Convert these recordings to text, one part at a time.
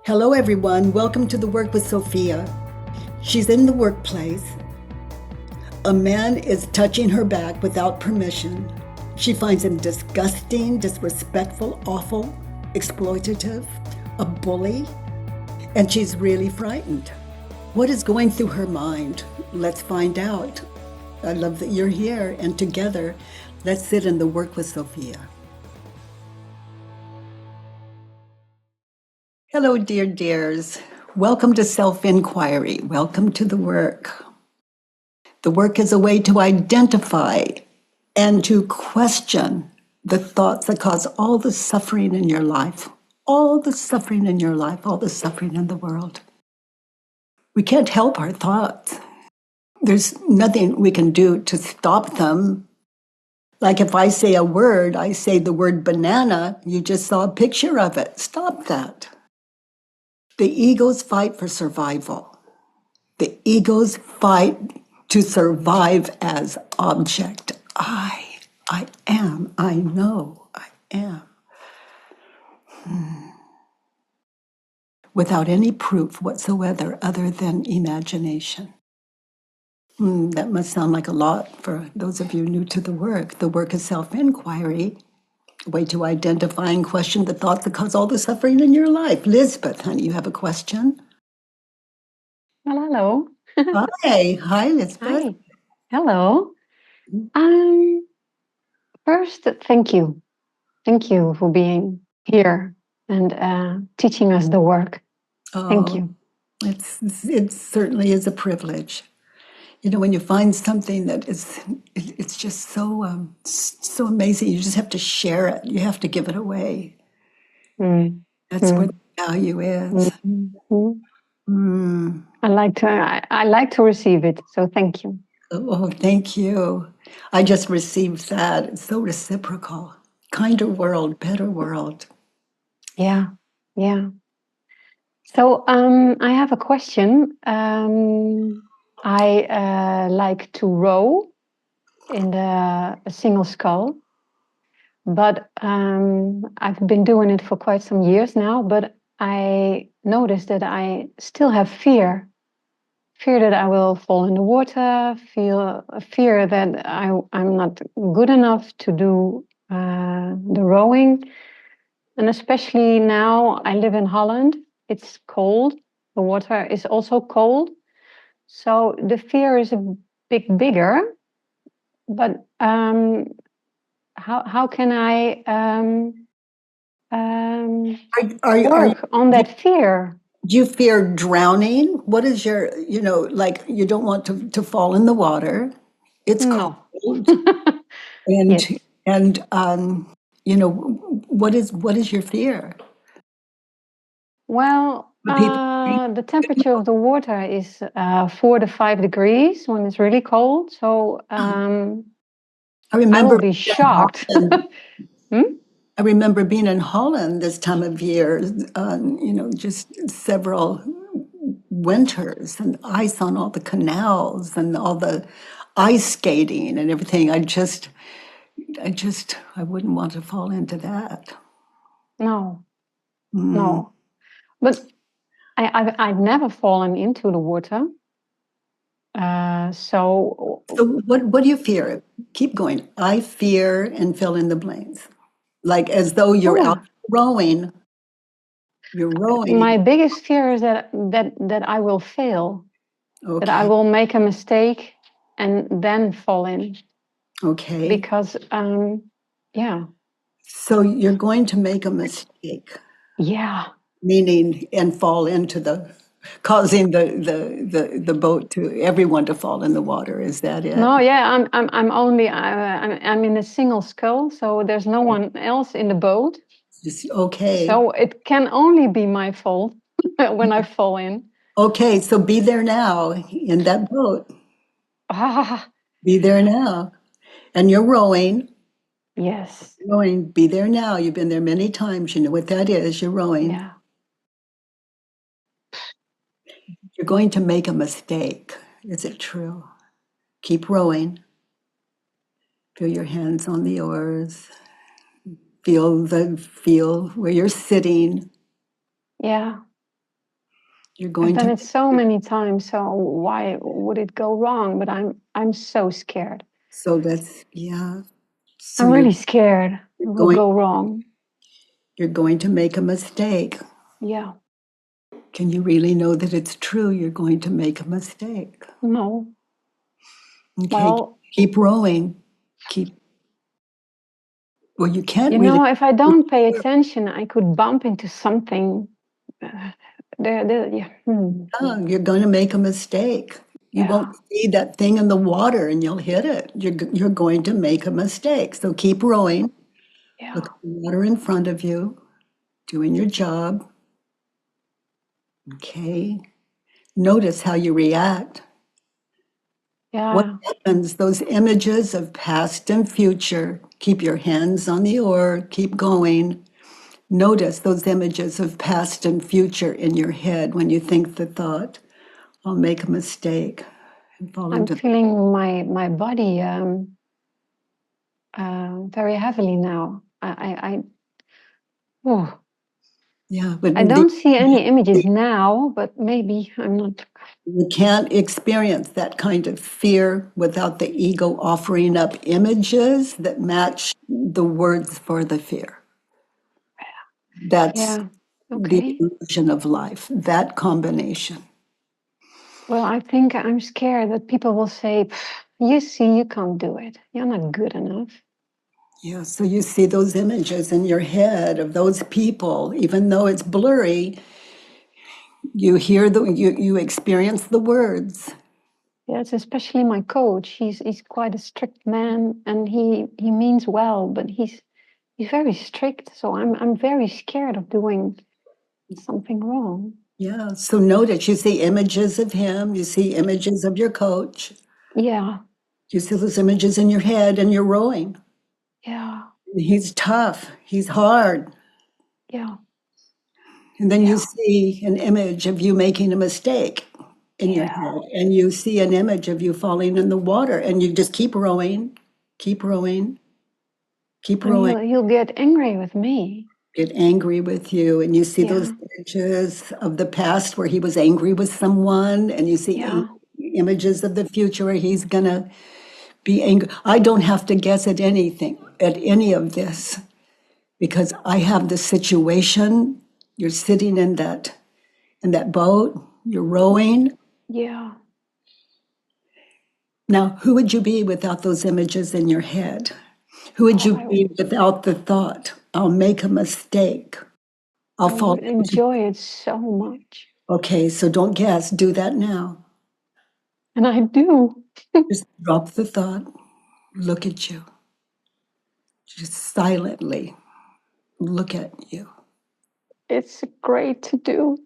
Hello, everyone. Welcome to the Work with Sofia. She's in the workplace. A man is touching her back without permission. She finds him disgusting, disrespectful, awful, exploitative, a bully, and she's really frightened. What is going through her mind? Let's find out. I love that you're here, and together, let's sit in the Work with Sofia. Hello, dears. Welcome to self-inquiry. Welcome to the work. The work is a way to identify and to question the thoughts that cause all the suffering in your life, all the suffering in your life, all the suffering in the world. We can't help our thoughts. There's nothing we can do to stop them. Like if I say a word, I say the word banana, you just saw a picture of it. Stop that. The egos fight for survival. The egos fight to survive as object. I am, I know, I am. Without any proof whatsoever other than imagination. That must sound like a lot for those of you new to the work. The work is self-inquiry, a way to identify and question the thoughts that cause all the suffering in your life. Lisbeth, honey, you have a question? Well, hello. Hi, Lisbeth. Hi. Hello. First, thank you. Thank you for being here and teaching us the work. Thank you. It certainly is a privilege. You know, when you find something that it's just so amazing, you just have to share it. You have to give it away. That's where the value is. I like to receive it. So thank you. Oh, thank you. I just received that. It's so reciprocal. Kinder world, better world. Yeah. So I have a question. I like to row in a single scull, but I've been doing it for quite some years now. But I noticed that I still have fear that I will fall in the water, fear that I'm not good enough to do the rowing. And especially now I live in Holland, it's cold. The water is also cold. So the fear is a bit bigger. But how can I work on that fear? Do you fear drowning? What is your, like you don't want to fall in the water. It's No. cold. Yes. And what is your fear? Well, the temperature of the water is 4 to 5 degrees when it's really cold. So I I remember will be shocked. I remember being in Holland this time of year, just several winters and ice on all the canals and all the ice skating and everything. I wouldn't want to fall into that. No. But I've never fallen into the water. So what do you fear? Keep going. I fear and fill in the blanks. Like as though you're out rowing. You're rowing. My biggest fear is that I will fail. Okay. That I will make a mistake and then fall in. Okay. Because So you're going to make a mistake. Yeah. Meaning and fall into causing the boat to everyone to fall in the water. Is that it? No, yeah, I'm in a single scull, so there's no one else in the boat. Okay. So it can only be my fault when I fall in. Okay, so be there now in that boat. Be there now. And you're rowing. Yes. Rowing, be there now. You've been there many times. You know what that is. You're rowing. Yeah. You're going to make a mistake. Is it true? Keep rowing. Feel your hands on the oars. Feel where you're sitting. Yeah. You're I've going done to, it so many times, so why would it go wrong? But I'm so scared. so that's, yeah. So I'm really scared it will going, go wrong. you're going to make a mistake. Yeah. Can you really know that it's true? You're going to make a mistake. No. Okay, Well, keep rowing. Keep, well, you can't you really, know, if I don't pay attention, I could bump into something. Uh, yeah. oh, you're going to make a mistake. You Yeah. won't see that thing in the water and you'll hit it. You're going to make a mistake. So keep rowing. Yeah. Look at the water in front of you, doing your job. Okay. Notice how you react. What Yeah. happens? Those images of past and future. Keep your hands on the oar, keep going. Notice those images of past and future in your head when you think the thought, I'll make a mistake and fall I'm into. feeling my body very heavily now. Oh, Yeah, but I don't see any images now, but maybe I'm not. you can't experience that kind of fear without the ego offering up images that match the words for the fear. That's Yeah. the Okay. illusion of life, that combination. Well, I think I'm scared that people will say, "You see, you can't do it. You're not good enough." Yeah, so you see those images in your head of those people, even though it's blurry, you hear you experience the words. Yes, especially my coach. He's quite a strict man, and he means well, but he's very strict. So I'm very scared of doing something wrong. Yeah, so notice you see images of him, you see images of your coach, Yeah, you see those images in your head, and you're rowing. yeah, He's tough, he's hard. yeah, And then you yeah, see an image of you making a mistake in your yeah. head, and you see an image of you falling in the water, and you just keep rowing, keep rowing, keep And rowing. he'll get angry with me. Get angry with you, and you see those Yeah, images of the past where he was angry with someone, and you see yeah, images of the future where he's gonna be angry. I don't have to guess at anything, at any of this, because I have the situation. You're sitting in that boat, you're rowing. yeah. Now, who would you be without those images in your head? Who would Oh, you be without the thought, I'll make a mistake, I'll I fall would into. enjoy it so much, Okay, so don't guess, do that now. and I do. Just drop the thought, look at you, just silently look at you. It's great to do.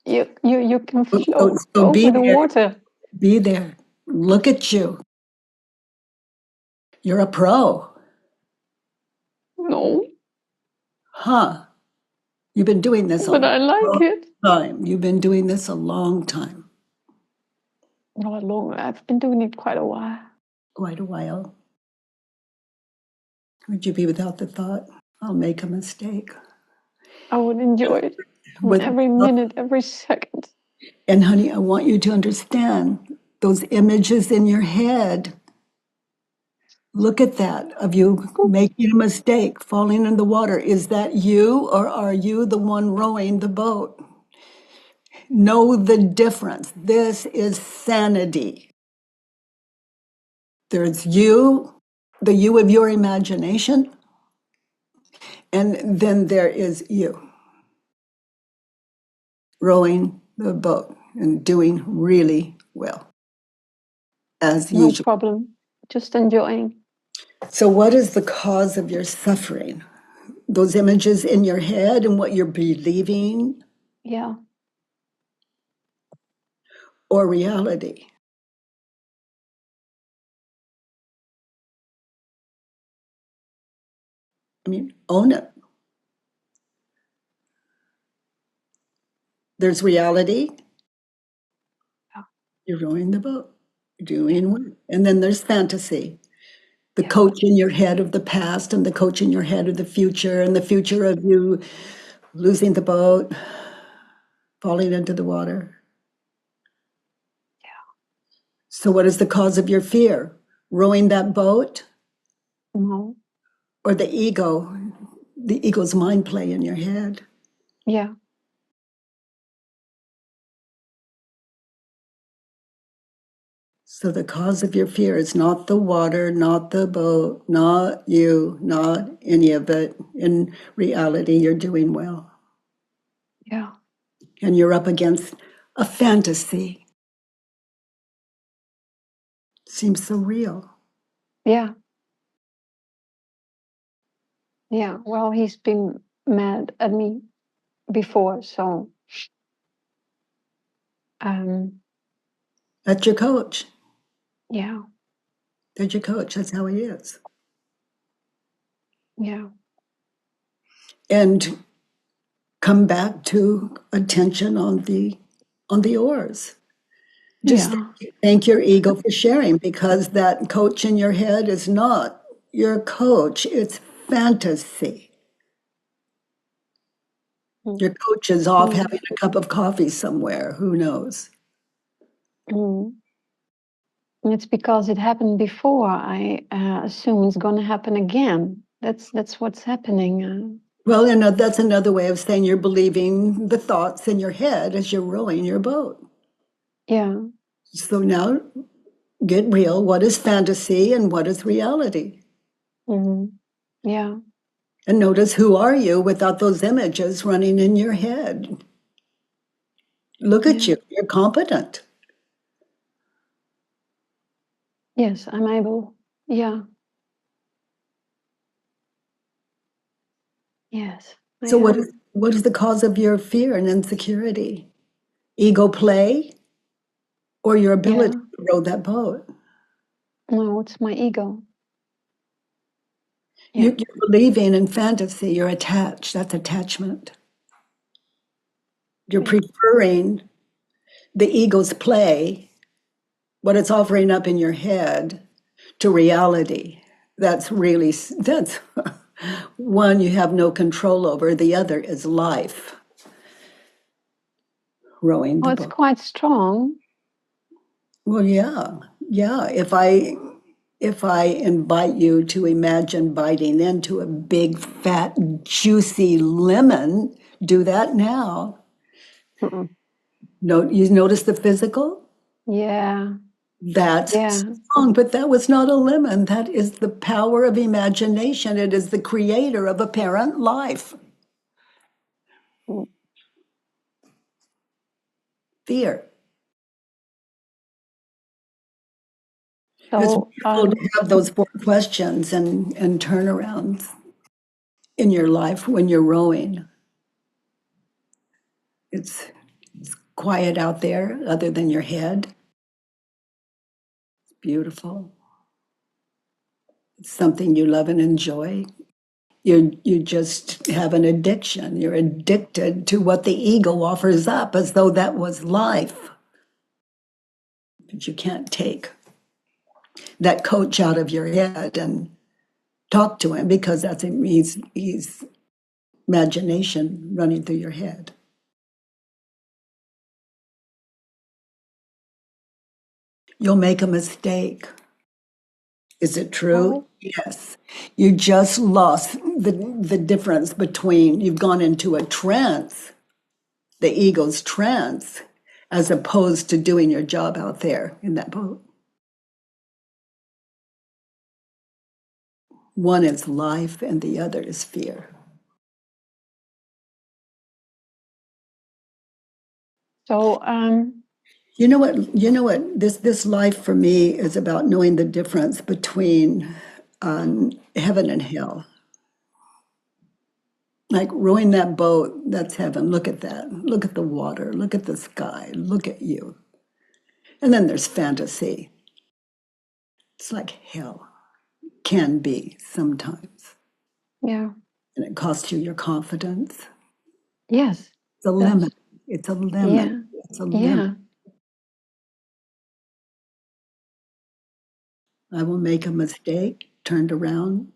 You can So, float so over the water. be there, look at you. You're a pro, No, huh? You've been doing this a but I like long it. time. You've been doing this a long time, Not long. I've been doing it quite a while. quite a while. Would you be without the thought, I'll make a mistake? I would enjoy it from With, every minute, every second. and honey, I want you to understand those images in your head. Look at that of you making a mistake, falling in the water. Is that you, or are you the one rowing the boat? Know the difference. This is sanity. There's you, the you of your imagination, and then there is you rowing the boat and doing really well, as No usual. problem. Just enjoying. So, what is the cause of your suffering? Those images in your head and what you're believing, Yeah. or reality? I mean, own it. There's reality, Yeah. you're rowing the boat, doing well. And then there's fantasy, the Yeah. coach in your head of the past and the coach in your head of the future, and the future of you losing the boat, falling into the water. Yeah. So what is the cause of your fear? Rowing that boat No. or the ego's mind play in your head? Yeah. So the cause of your fear is not the water, not the boat, not you, not any of it. In reality, you're doing well. Yeah. And you're up against a fantasy. Seems so real. Yeah. Yeah. Well, he's been mad at me before, so That's your coach. yeah. That's your coach. That's how he is. Yeah. And come back to attention on the oars. Just Yeah. thank your ego for sharing, because that coach in your head is not your coach. It's fantasy. Mm. Your coach is off Mm. having a cup of coffee somewhere. Who knows? Mm. It's because it happened before. I assume it's going to happen again. That's what's happening. Well, that's another way of saying you're believing the thoughts in your head as you're rowing your boat. Yeah. So now get real. What is fantasy and what is reality? Mm. Yeah. And notice, who are you without those images running in your head? Look at Yeah. you. You're competent. Yes, I'm able. Yeah. Yes, I So am. what is the cause of your fear and insecurity? Ego play or your ability Yeah. to row that boat? No, it's my ego. Yeah. You're believing in fantasy. You're attached. That's attachment. You're Yeah. preferring the ego's play, what it's offering up in your head, to reality. That's one you have no control over. The other is life, rowing Oh, the it's boat. quite strong. Well, yeah. If I invite you to imagine biting into a big, fat, juicy lemon, do that now. Mm-mm. You notice the physical? Yeah. That's Yeah. strong, but that was not a lemon. That is the power of imagination. It is the creator of apparent life. Mm. Fear. It's So, beautiful to have those 4 questions and turnarounds in your life when you're rowing. It's quiet out there, other than your head. It's beautiful. It's something you love and enjoy. You just have an addiction. You're addicted to what the ego offers up as though that was life. But you can't take that coach out of your head and talk to him, because he's imagination running through your head. You'll make a mistake. Is it true? oh, Yes. You just lost the difference between, you've gone into a trance, the ego's trance, as opposed to doing your job out there in that boat. One is life and the other is fear. so, You know what? This life for me is about knowing the difference between heaven and hell. Like rowing that boat, that's heaven. Look at that. Look at the water. Look at the sky. Look at you. And then there's fantasy. It's like hell can be sometimes. yeah. And it costs you your confidence. Yes, It's a lemon. does. It's a lemon. Yeah. It's a lemon. Yeah. I will make a mistake, turned around.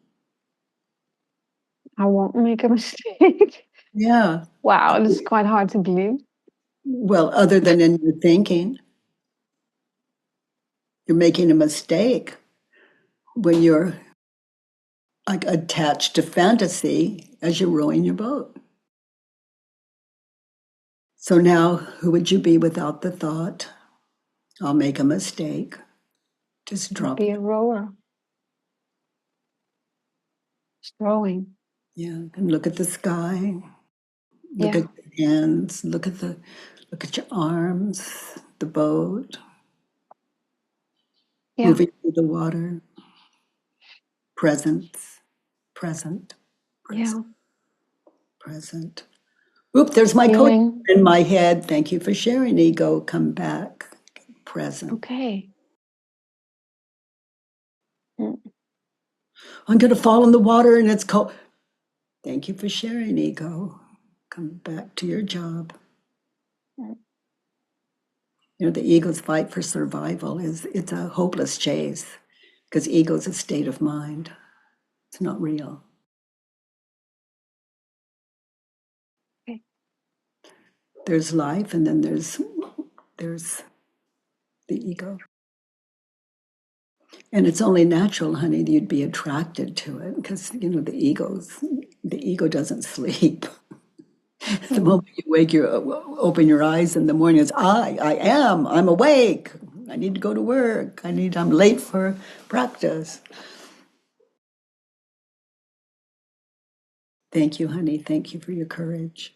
I won't make a mistake. Yeah. Wow, this is quite hard to believe. Well, other than in your thinking, you're making a mistake when you're like attached to fantasy as you're rowing your boat. So now, who would you be without the thought, I'll make a mistake? Just I'd drop. be a rower, just rowing. Yeah, and look at the sky. Look Yeah, at your hands. Look at your arms. The boat yeah, moving through the water. Presence, present, present, yeah. present. Oop, there's my coach Feeling in my head. Thank you for sharing, ego. Come back. Present. okay. Mm, I'm going to fall in the water and it's cold. Thank you for sharing, ego. Come back to your job. mm. You know, the ego's fight for survival it's a hopeless chase because ego's a state of mind. It's not real. Okay. There's life and then there's the ego. And it's only natural, honey, that you'd be attracted to it because, you know, the ego doesn't sleep. The Mm. moment you wake, you open your eyes in the morning, it's I'm awake. I need to go to work. I'm late for practice. Thank you, honey. Thank you for your courage.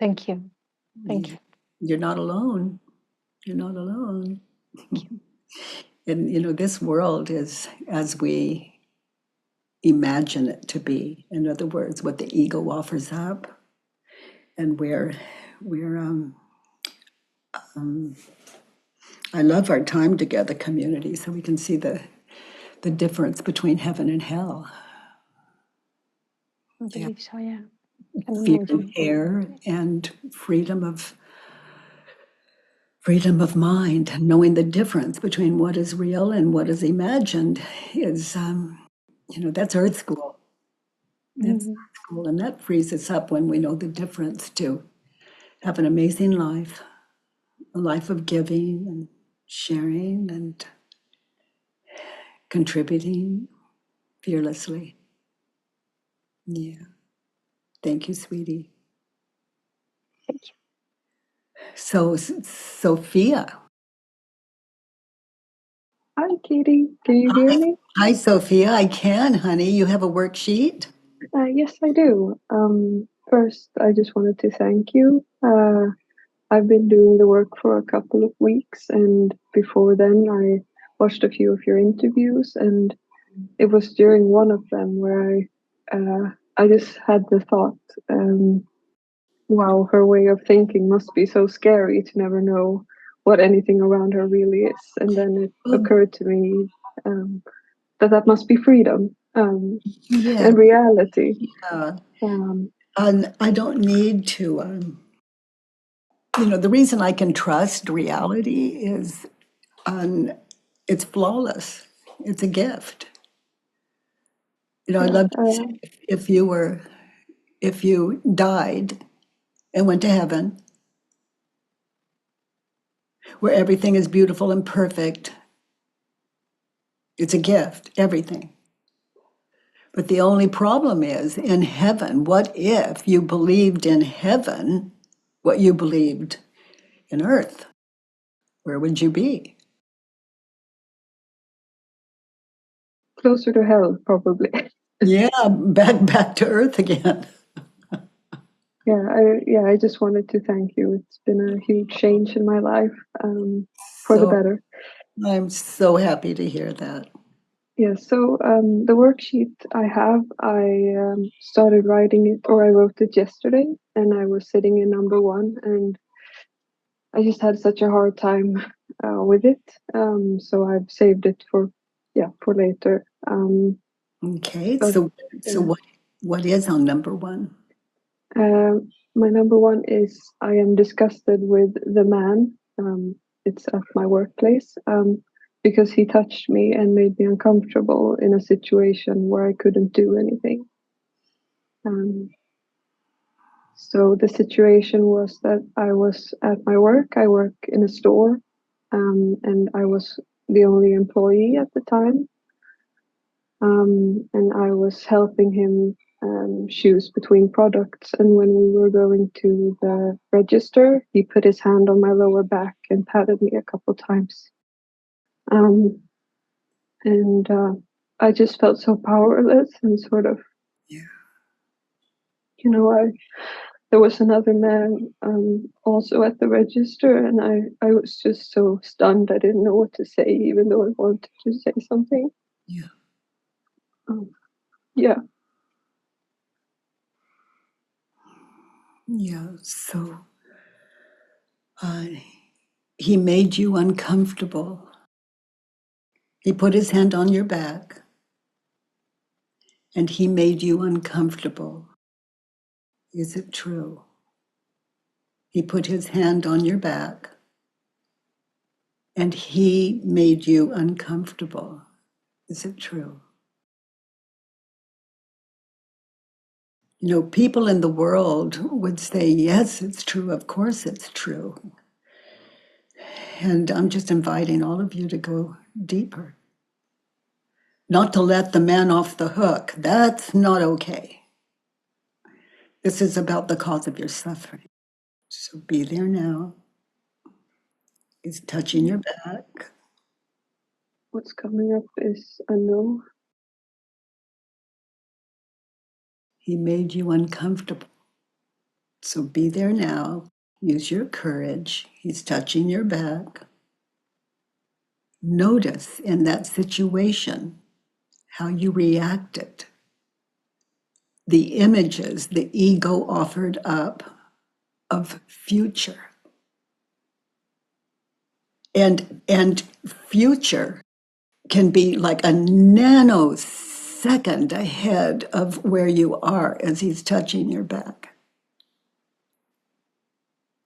Thank you. Thank Yeah. you. You're not alone. You're not alone. Thank you. And, you know, this world is as we imagine it to be. In other words, what the ego offers up. And um, I love our time together community so we can see the difference between heaven and hell. I Yeah. believe so, yeah. Can Fear and imagine. care and freedom of mind, knowing the difference between what is real and what is imagined is, you know, that's earth school. That's Mhm. earth school. And that frees us up when we know the difference to have an amazing life, a life of giving and sharing and contributing fearlessly. Yeah. Thank you, sweetie. Thank you. So, Sophia. Hi, Katie. Can you hear me? Hi, Sophia. I can, honey. You have a worksheet? Yes, I do. First, I just wanted to thank you. I've been doing the work for a couple of weeks, and before then, I watched a few of your interviews, and it was during one of them where I just had the thought, wow, her way of thinking must be so scary to never know what anything around her really is. And then it Oh, occurred to me that must be freedom. yeah. And reality. Uh, Um, and I don't need to, you know, the reason I can trust reality is it's flawless. It's a gift. You know, I yeah, love to say if you died and went to heaven where everything is beautiful and perfect, it's a gift, everything. But the only problem is in heaven, what if you believed in heaven what you believed in earth? Where would you be? closer to hell, probably. Yeah, back to earth again. I just wanted to thank you. It's been a huge change in my life, for the So better. I'm so happy to hear that. Yeah. So the worksheet I started writing it, or I wrote it yesterday, and I was sitting in number one, and I just had such a hard time with it. So I've saved it for later. Okay, But so what is on number one? My number one is I am disgusted with the man. It's at my workplace because he touched me and made me uncomfortable in a situation where I couldn't do anything. Um, So the situation was that I was at my work. I work in a store, and I was the only employee at the time. And I was helping him choose between products. And when we were going to the register, he put his hand on my lower back and patted me a couple times. And I just felt so powerless and sort of, you know, there was another man also at the register, and I was just so stunned. I didn't know what to say, even though I wanted to say something. Yeah. Yeah. Yeah. So he made you uncomfortable. He put his hand on your back and he made you uncomfortable. Is it true? He put his hand on your back and he made you uncomfortable. Is it true? You know, people in the world would say, yes, it's true. Of course it's true. And I'm just inviting all of you to go deeper. Not to let the man off the hook. That's not okay. This is about the cause of your suffering. So be there now. He's touching your back. What's coming up is a no. He made you uncomfortable. So be there now. Use your courage. He's touching your back. Notice in that situation how you reacted. The images the ego offered up of future. And future can be like a nanosecond ahead of where you are as he's touching your back.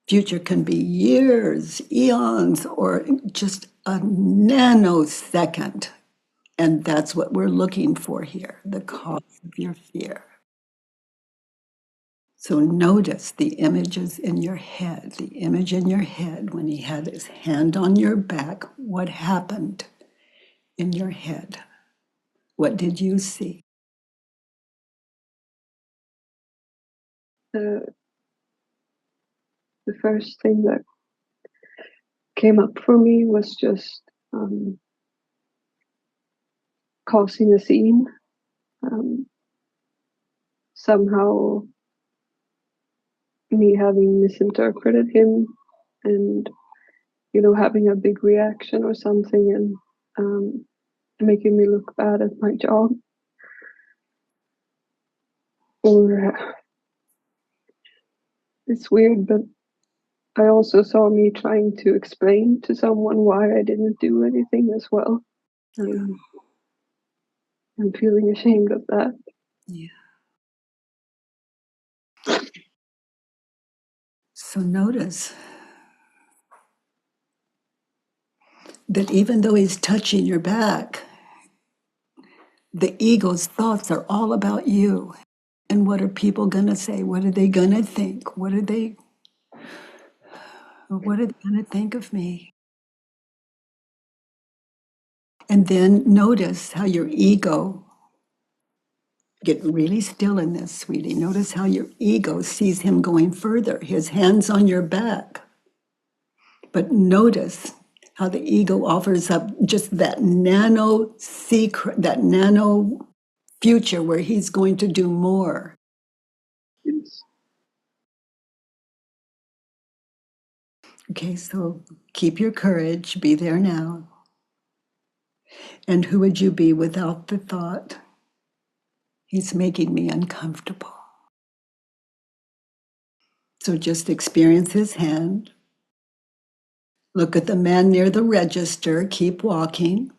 Future can be years, eons, or just a nanosecond. And that's what we're looking for here, the cause of your fear. So notice the images in your head, the image in your head when he had his hand on your back. What happened in your head? What did you see? The first thing that came up for me was just causing a scene. Somehow me having misinterpreted him and, you know, having a big reaction or something, and making me look bad at my job. Or it's weird, but I also saw me trying to explain to someone why I didn't do anything as well. I'm feeling ashamed of that. Yeah. So notice that even though he's touching your back, the ego's thoughts are all about you. And what are people going to say? What are they going to think? What are they going to think of me? And then notice how your ego, get really still in this, sweetie. Notice how your ego sees him going further. His hand's on your back. But notice how the ego offers up just that nano secret, that nano future where he's going to do more. Yes. Okay, so keep your courage, be there now. And who would you be without the thought, he's making me uncomfortable? So just experience his hand. Look at the man near the register, keep walking.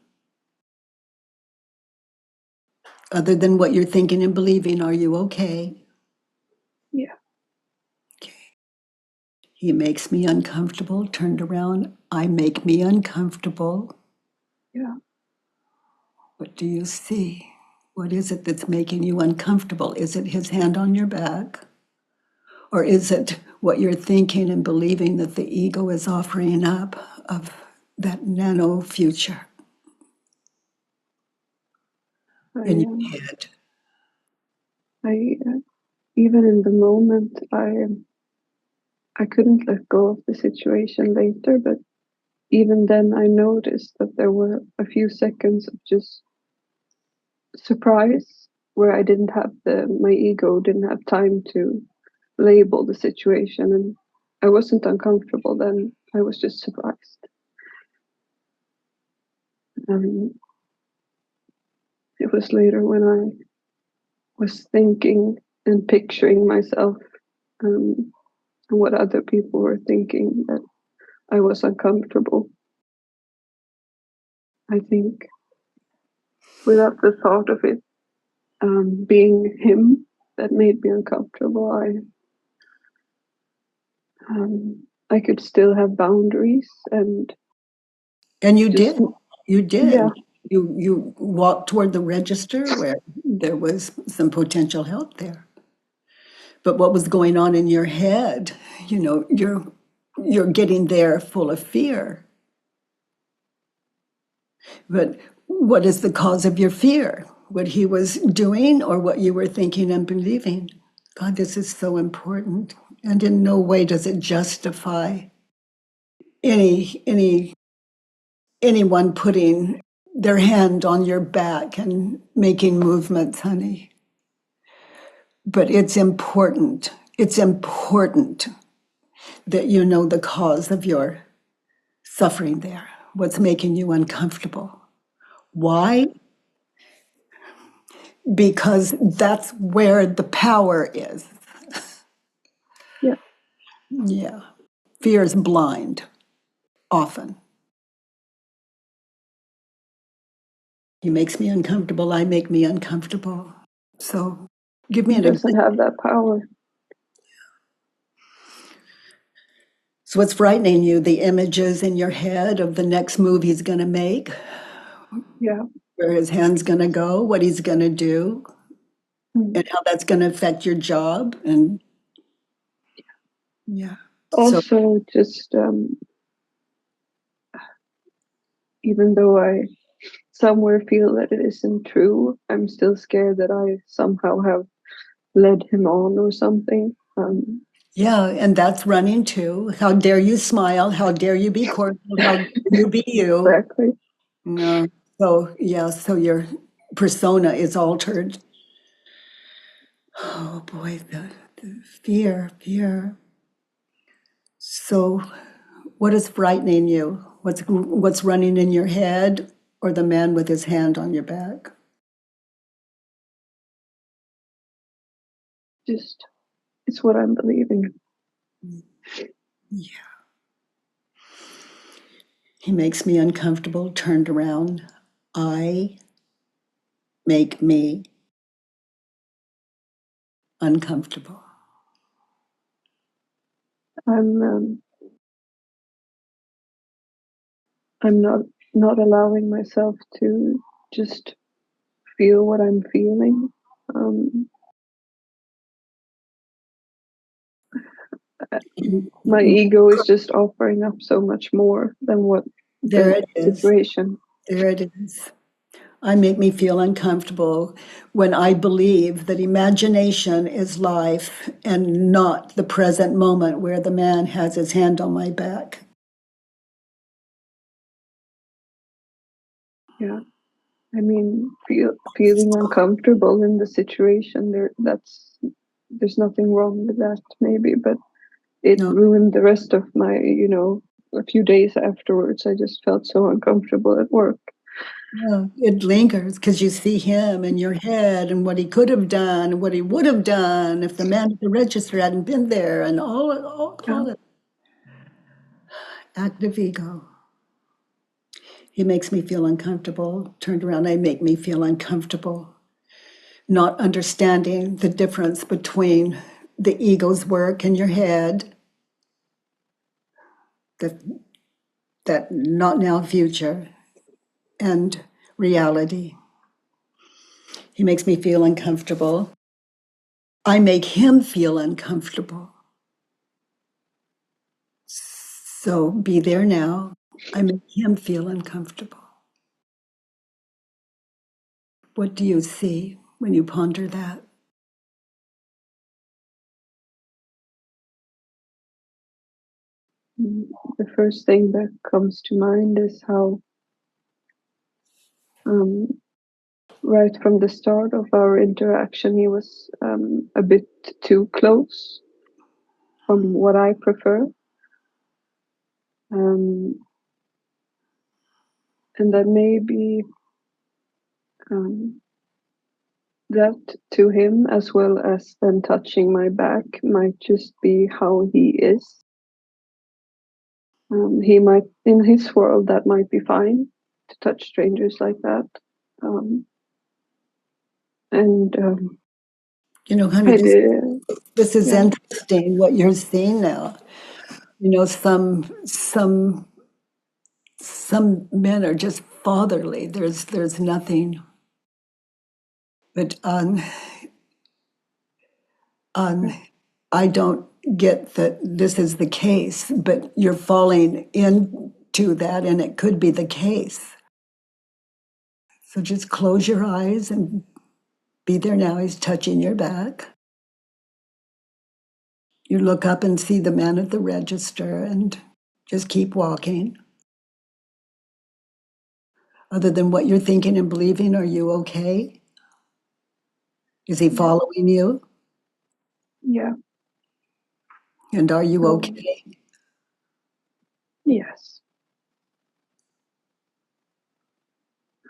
Other than what you're thinking and believing, are you okay? Yeah. Okay. He makes me uncomfortable. Turned around, I make me uncomfortable. Yeah. What do you see? What is it that's making you uncomfortable? Is it his hand on your back? Or is it what you're thinking and believing that the ego is offering up of that nano future in your head? Even in the moment, I couldn't let go of the situation later, but even then I noticed that there were a few seconds of just surprise where I didn't have my ego didn't have time to label the situation, and I wasn't uncomfortable then. I was just surprised. It was later when I was thinking and picturing myself and what other people were thinking that I was uncomfortable. I think without the thought of it being him that made me uncomfortable, I could still have boundaries and you just, did. You yeah, did. You walked toward the register where there was some potential help there. But what was going on in your head? You know, you're getting there full of fear. But what is the cause of your fear? What he was doing or what you were thinking and believing? God, this is so important. And in no way does it justify anyone putting their hand on your back and making movements, honey. But it's important. It's important that you know the cause of your suffering there, what's making you uncomfortable. Why? Because that's where the power is. yeah. Yeah. Fear is blind, often. He makes me uncomfortable. I make me uncomfortable. So give me He an doesn't example. have that power. So what's frightening you? The images in your head of the next move he's going to make, Yeah. where his hand's going to go, what he's going to do, Mm. and how that's going to affect your job. And yeah. So Also, just even though I somewhere feel that it isn't true, I'm still scared that I somehow have led him on or something. yeah, and that's running too. How dare you smile? How dare you be cordial? How dare you be you? Exactly. No. So yeah, so your persona is altered. Oh boy, the fear. So what is frightening you? What's running in your head, or the man with his hand on your back? Just it's what I'm believing. Yeah. He makes me uncomfortable, turned around. I make me uncomfortable. I'm I'm not allowing myself to just feel what I'm feeling. My ego is just offering up so much more than what There the it is. situation. There it is. I make me feel uncomfortable when I believe that imagination is life and not the present moment where the man has his hand on my back. Yeah, I mean, feeling uncomfortable in the situation there's nothing wrong with that maybe, but it No, ruined the rest of my, a few days afterwards. I just felt so uncomfortable at work. no, it lingers because you see him in your head and what he could have done, and what he would have done if the man at the register hadn't been there, and Yeah, all that active ego. He makes me feel uncomfortable. Turned around, I make me feel uncomfortable. Not understanding the difference between the ego's work in your head, that not now future, and reality. He makes me feel uncomfortable. I make him feel uncomfortable. So be there now. I make him feel uncomfortable. What do you see when you ponder that? The first thing that comes to mind is how right from the start of our interaction, he was a bit too close from what I prefer. And that maybe that to him, as well as then touching my back, might just be how he is. He might, in his world, that might be fine to touch strangers like that. You know, honey, this is yeah. interesting what you're seeing now. You know, some men are just fatherly. There's nothing. But I don't get that this is the case, but you're falling into that, and it could be the case. So just close your eyes and be there now. He's touching your back. You look up and see the man at the register and just keep walking. Other than what you're thinking and believing, are you okay? Is he following you? Yeah. And are you okay? Yes.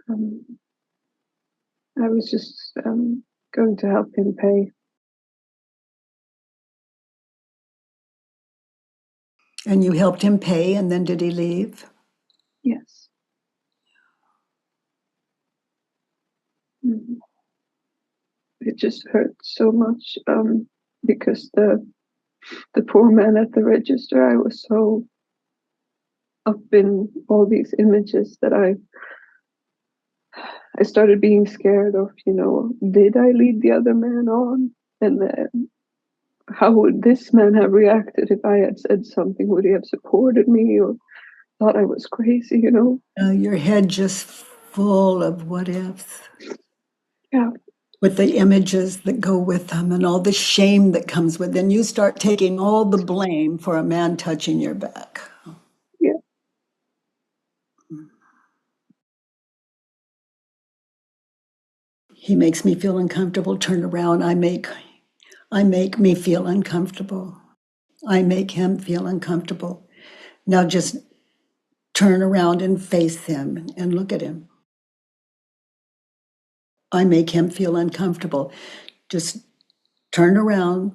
I was just going to help him pay. And you helped him pay, and then did he leave? Yes. Mhm. It just hurt so much because the poor man at the register, I was so up in all these images that I started being scared of, did I lead the other man on? And then how would this man have reacted if I had said something? Would he have supported me or thought I was crazy, Your head just full of what ifs. Yeah. With the images that go with them and all the shame that comes with it. And you start taking all the blame for a man touching your back. Yeah. He makes me feel uncomfortable. Turn around. I make me feel uncomfortable. I make him feel uncomfortable. Now just turn around and face him and look at him. I make him feel uncomfortable. Just turn around,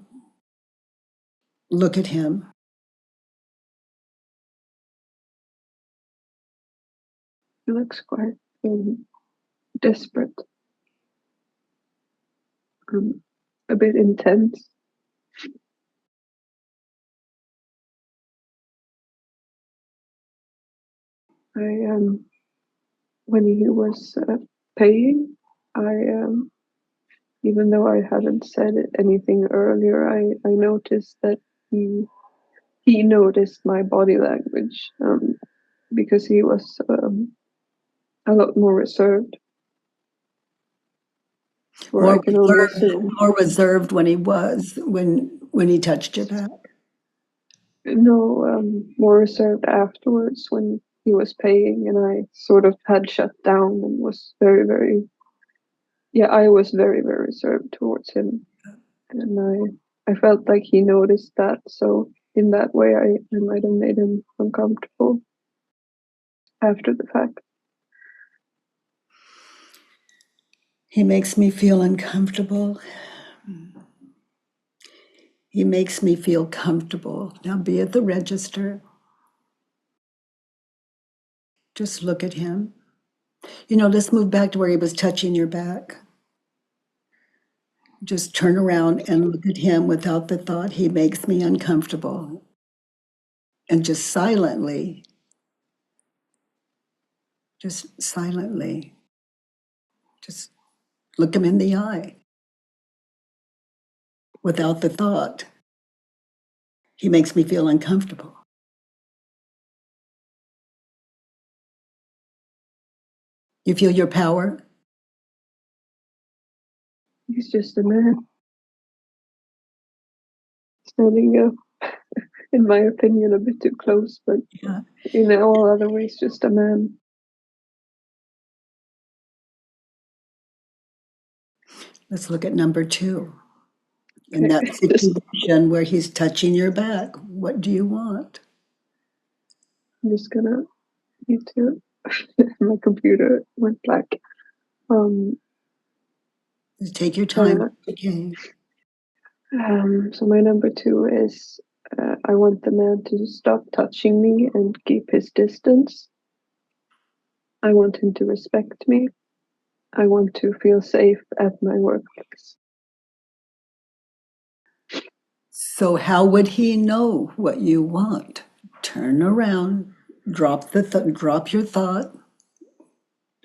look at him. He looks quite desperate, a bit intense. When he was paying, I even though I hadn't said anything earlier, I noticed that he noticed my body language because he was a lot more reserved. Where I can only assume. More reserved when he touched your back. No, more reserved afterwards when he was paying, and I sort of had shut down and was very, very. Yeah, I was very, very reserved towards him, and I felt like he noticed that. So in that way, I might have made him uncomfortable after the fact. He makes me feel uncomfortable. He makes me feel comfortable. Now be at the register. Just look at him. Let's move back to where he was touching your back. Just turn around and look at him without the thought, he makes me uncomfortable. And just silently, just look him in the eye without the thought, he makes me feel uncomfortable. You feel your power? He's just a man. Standing up, in my opinion, a bit too close, but Yeah. in all other ways, just a man. Let's look at number 2. In Okay. that situation where he's touching your back, what do you want? I'm just gonna need to. My computer went black. Take your time. Okay. So my number 2 is I want the man to stop touching me and keep his distance. I want him to respect me. I want to feel safe at my workplace. So how would he know what you want? Turn around, drop your thought.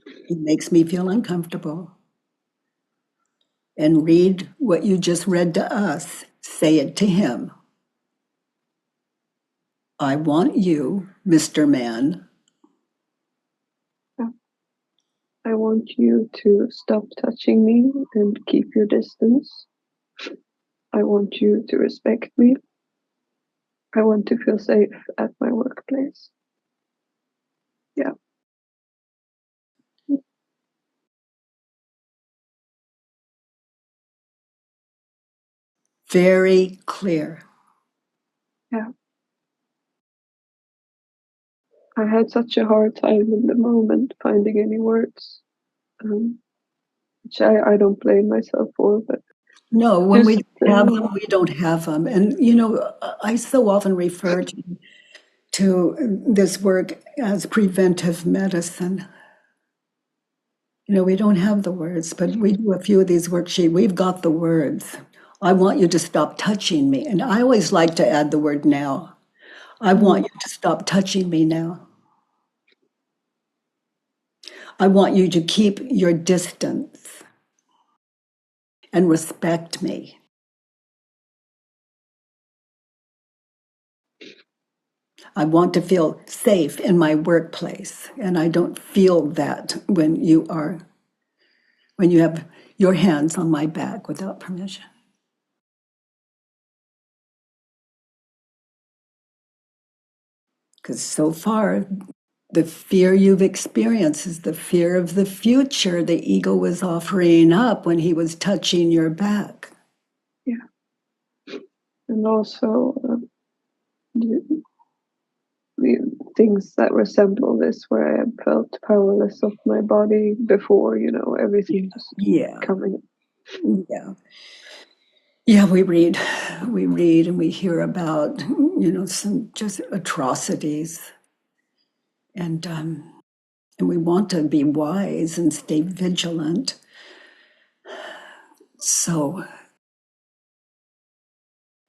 It makes me feel uncomfortable. And read what you just read to us. Say it to him. I want you, Mr. Man. I want you to stop touching me and keep your distance. I want you to respect me. I want to feel safe at my workplace. Yeah. Very clear. Yeah. I had such a hard time in the moment finding any words, which I don't blame myself for, but No, when we just, have them, we don't have them. And, you know, I so often refer to this work as preventive medicine. You know, we don't have the words, but we do a few of these worksheets. We've got the words. I want you to stop touching me. And I always like to add the word now. I want you to stop touching me now. I want you to keep your distance and respect me. I want to feel safe in my workplace. And I don't feel that when you have your hands on my back without permission. Because so far, the fear you've experienced is the fear of the future the ego was offering up when he was touching your back. yeah. And also the things that resemble this, where I have felt powerless of my body before, everything just Yeah. coming. Yeah. Yeah, we read and we hear about, some just atrocities. And we want to be wise and stay vigilant. So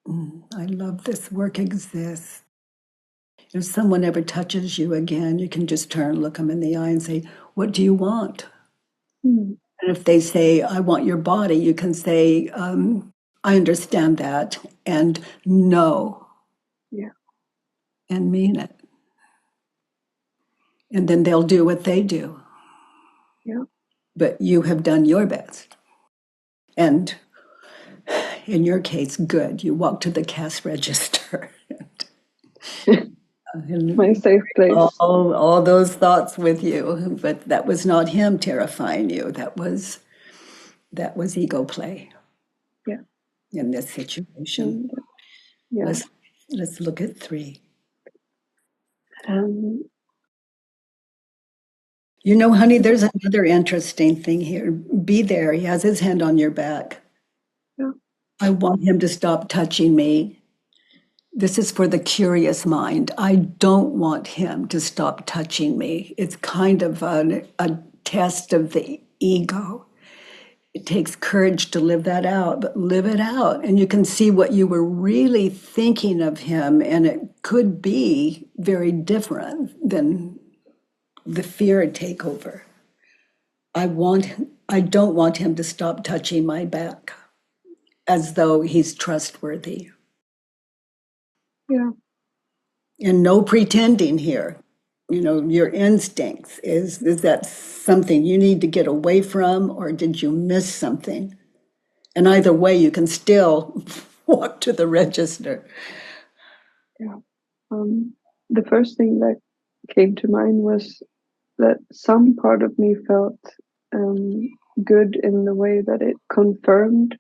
I love this work exists. If someone ever touches you again, you can just turn, look them in the eye and say, what do you want? And if they say, I want your body, you can say, I understand that, and no. Yeah. And mean it. And then they'll do what they do. Yeah. But you have done your best. And in your case, good. You walk to the cash register. My safe place. All those thoughts with you, but that was not him terrifying you. That was ego play. Yeah. In this situation. And, yeah. Let's look at 3. You know, honey, there's another interesting thing here. Be there. He has his hand on your back. Yeah. I want him to stop touching me. This is for the curious mind. I don't want him to stop touching me. It's kind of a test of the ego. It takes courage to live that out, but live it out. And you can see what you were really thinking of him, and it could be very different than the fear takeover. I don't want him to stop touching my back as though he's trustworthy. Yeah. And no pretending here. your instincts? Is that something you need to get away from, or did you miss something? And either way, you can still walk to the register. Yeah. The first thing that came to mind was that some part of me felt good in the way that it confirmed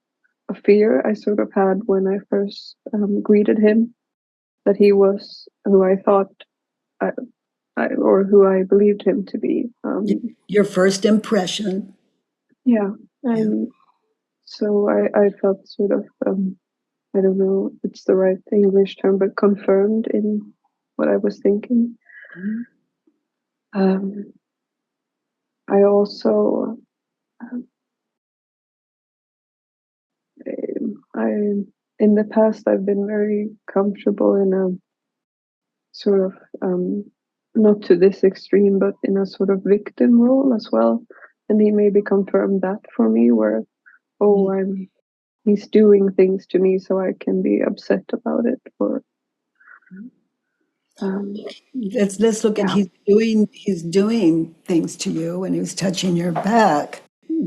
a fear I sort of had when I first greeted him, that he was who I thought or who I believed him to be. Your first impression. Yeah, and so I felt sort of, I don't know if it's the right English term, but confirmed in what I was thinking. I also, I in the past I've been very comfortable in a sort of, not to this extreme, but in a sort of victim role as well. And he maybe confirmed that for me, where he's doing things to me so I can be upset about it, or Let's look at he's doing things to you, and he's touching your back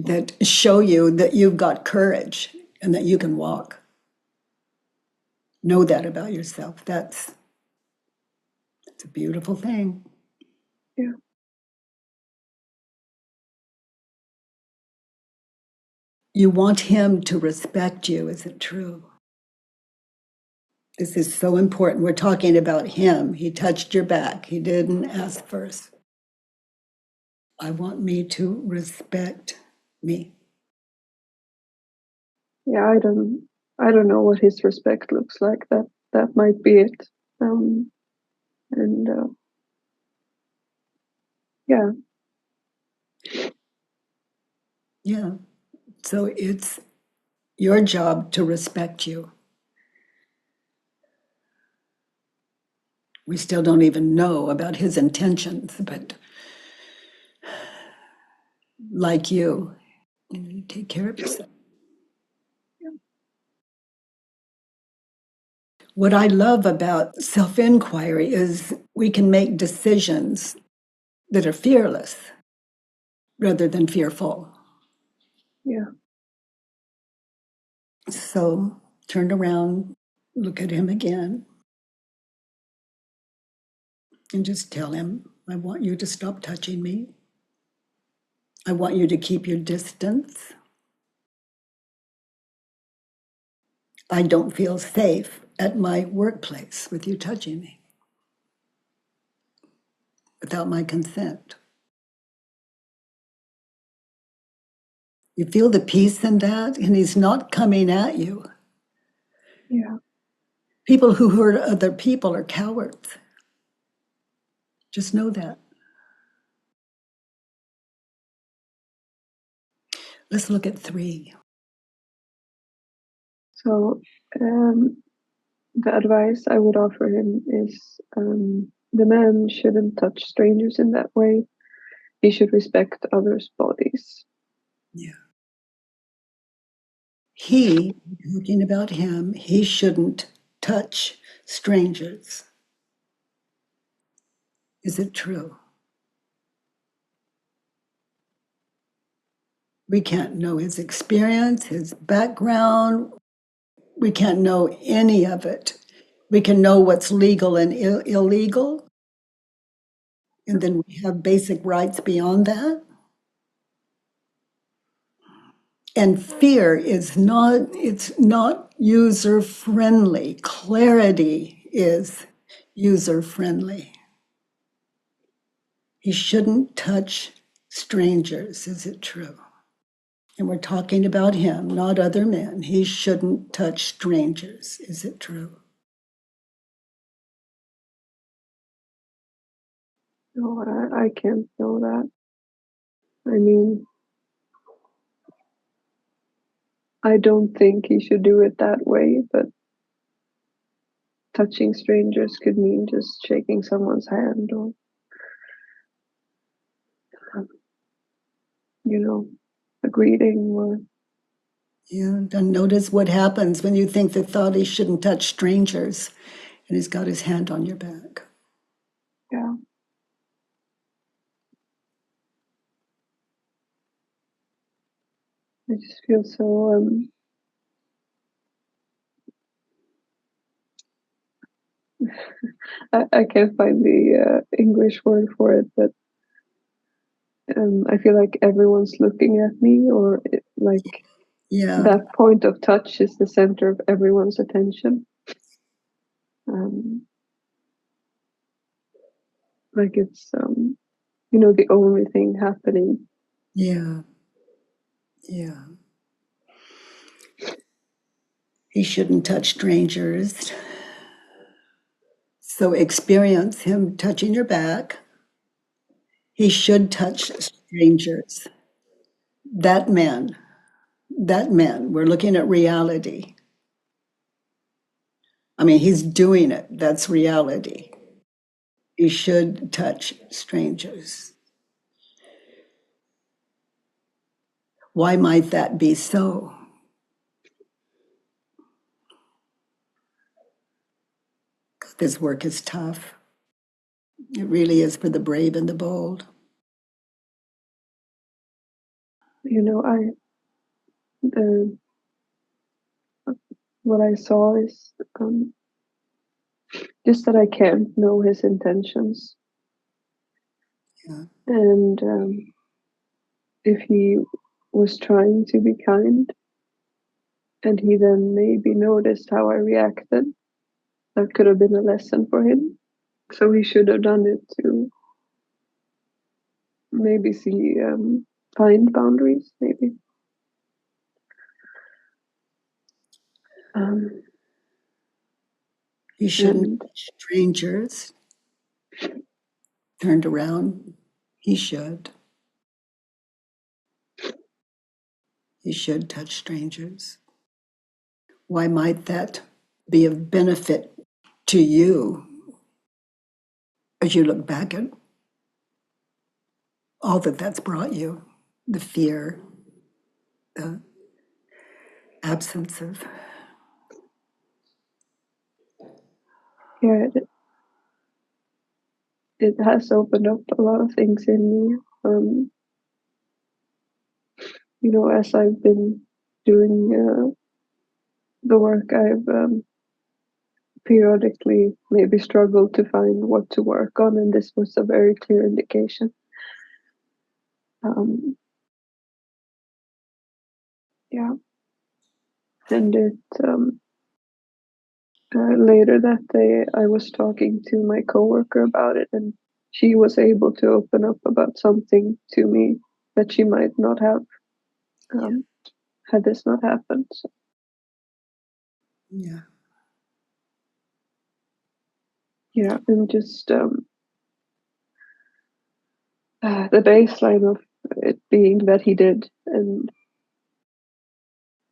that show you that you've got courage and that you can walk. Know that about yourself. That's a beautiful thing. Yeah. You want him to respect you, is it true? This is so important. We're talking about him. He touched your back. He didn't ask first. I want me to respect me. Yeah, I don't know what his respect looks like. That might be it. And yeah. Yeah. So it's your job to respect you. We still don't even know about his intentions, but like you take care of yourself. What I love about self-inquiry is we can make decisions that are fearless rather than fearful. Yeah. So turn around, look at him again, and just tell him, I want you to stop touching me. I want you to keep your distance. I don't feel safe at my workplace with you touching me without my consent. You feel the peace in that, and he's not coming at you. Yeah. People who hurt other people are cowards. Just know that. Let's look at 3. So the advice I would offer him is, the man shouldn't touch strangers in that way. He should respect others' bodies. Yeah. Talking about him, he shouldn't touch strangers. Is it true? We can't know his experience, his background. We can't know any of it. We can know what's legal and illegal. And then we have basic rights beyond that. And fear is not, it's not user friendly. Clarity is user friendly. He shouldn't touch strangers. Is it true? And we're talking about him, not other men. He shouldn't touch strangers. Is it true? No, I can't know that. I mean, I don't think he should do it that way, but touching strangers could mean just shaking someone's hand, or, a greeting, or Yeah, and notice what happens when you think the thought he shouldn't touch strangers and he's got his hand on your back. yeah. I just feel so I can't find the English word for it, but I feel like everyone's looking at me, or like Yeah, that point of touch is the center of everyone's attention. Like it's the only thing happening. yeah, yeah. He shouldn't touch strangers. So experience him touching your back. He should touch strangers. That man, we're looking at reality. I mean, he's doing it. That's reality. He should touch strangers. Why might that be so? This work is tough. It really is for the brave and the bold. The what I saw is just that I can't know his intentions, Yeah. and if he was trying to be kind, and he then maybe noticed how I reacted, that could have been a lesson for him. So he should have done it to maybe find boundaries, maybe. He shouldn't And touch strangers. Turned around, he should. He should touch strangers. Why might that be of benefit to you as you look back at all that that's brought you? The fear, the absence of. yeah, it has opened up a lot of things in me. As I've been doing the work, I've periodically maybe struggled to find what to work on, and this was a very clear indication. Yeah, and later that day, I was talking to my coworker about it, and she was able to open up about something to me that she might not have had this not happened. So, Yeah. yeah, and just the baseline of it being that he did, and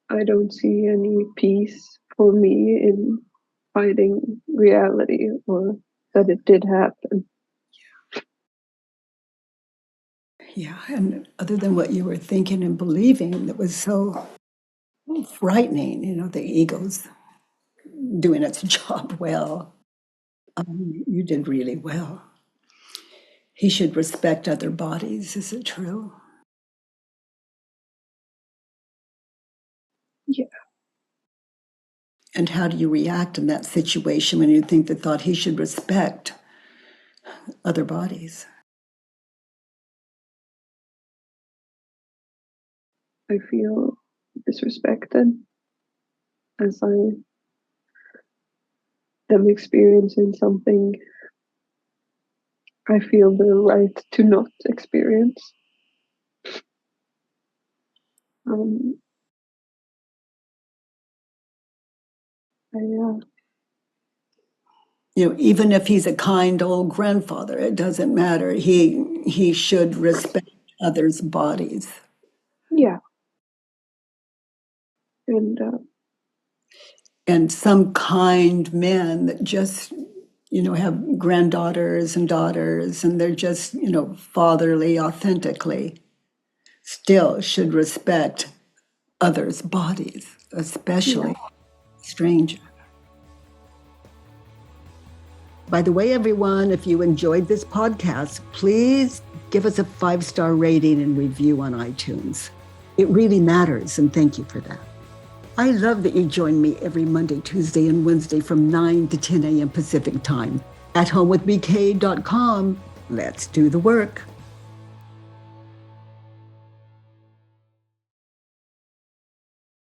I don't see any peace for me in finding reality or that it did happen. Yeah. And other than what you were thinking and believing, that was so frightening, the ego's doing its job well. You did really well. He should respect other bodies. Is it true? Yeah, And how do you react in that situation when you think the thought he should respect other bodies? I feel disrespected as I am experiencing something I feel the right to not experience. Um, I, Even if he's a kind old grandfather, it doesn't matter. He should respect others' bodies. yeah, and And some kind men that just, have granddaughters and daughters, and they're just, fatherly authentically, still should respect others' bodies, yeah, especially strangers. By the way, everyone, if you enjoyed this podcast, please give us a 5-star rating and review on iTunes. It really matters, and thank you for that. I love that you join me every Monday, Tuesday, and Wednesday from 9 to 10 a.m. Pacific time at homewithbk.com. Let's do the work.